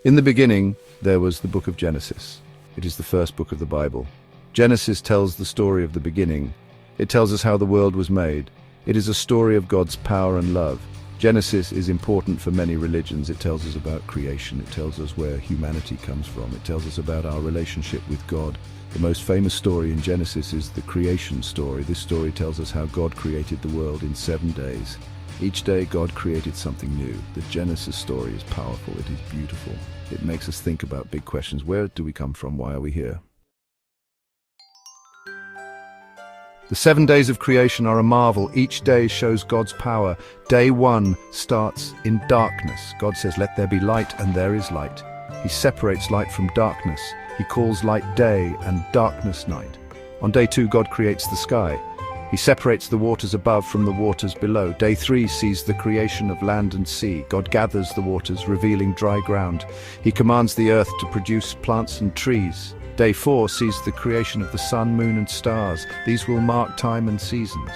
In the beginning, there was the book of Genesis. It is the first book of the Bible. Genesis tells the story of the beginning. It tells us how the world was made. It is a story of God's power and love. Genesis is important for many religions. It tells us about creation. It tells us where humanity comes from. It tells us about our relationship with God. The most famous story in Genesis is the creation story. This story tells us how God created the world in 7 days. Each day God created something new. The Genesis story is powerful. It is beautiful. It makes us think about big questions. Where do we come from? Why are we here? The 7 days of creation are a marvel. Each day shows God's power. Day 1 starts in darkness. God says, "Let there be light," and there is light. He separates light from darkness. He calls light day and darkness night. On day 2, God creates the sky. He separates the waters above from the waters below. Day 3 sees the creation of land and sea. God gathers the waters, revealing dry ground. He commands the earth to produce plants and trees. Day 4 sees the creation of the sun, moon, and stars. These will mark time and seasons.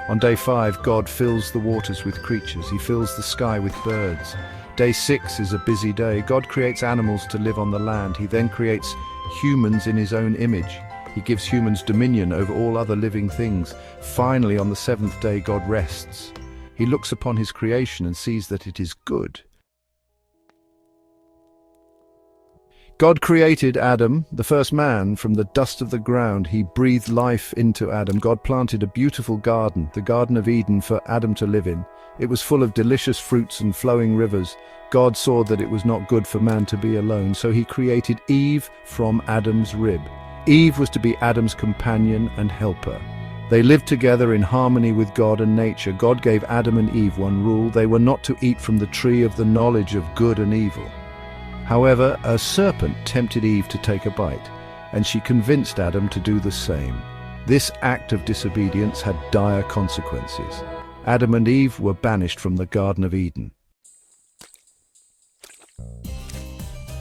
On day 5, God fills the waters with creatures. He fills the sky with birds. Day 6 is a busy day. God creates animals to live on the land. He then creates humans in his own image. He gives humans dominion over all other living things. Finally, on the 7th day, God rests. He looks upon his creation and sees that it is good. God created Adam, the first man, from the dust of the ground. He breathed life into Adam. God planted a beautiful garden, the Garden of Eden, for Adam to live in. It was full of delicious fruits and flowing rivers. God saw that it was not good for man to be alone, so he created Eve from Adam's rib. Eve was to be Adam's companion and helper. They lived together in harmony with God and nature. God gave Adam and Eve one rule: they were not to eat from the tree of the knowledge of good and evil. However, a serpent tempted Eve to take a bite, and she convinced Adam to do the same. This act of disobedience had dire consequences. Adam and Eve were banished from the Garden of Eden.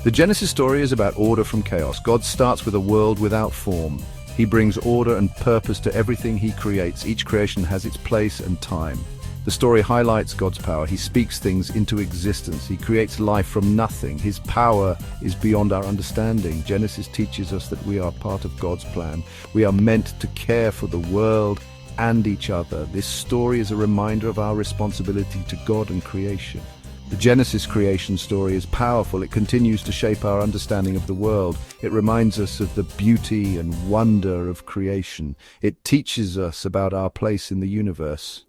The Genesis story is about order from chaos. God starts with a world without form. He brings order and purpose to everything he creates. Each creation has its place and time. The story highlights God's power. He speaks things into existence. He creates life from nothing. His power is beyond our understanding. Genesis teaches us that we are part of God's plan. We are meant to care for the world and each other. This story is a reminder of our responsibility to God and creation. The Genesis creation story is powerful. It continues to shape our understanding of the world. It reminds us of the beauty and wonder of creation. It teaches us about our place in the universe.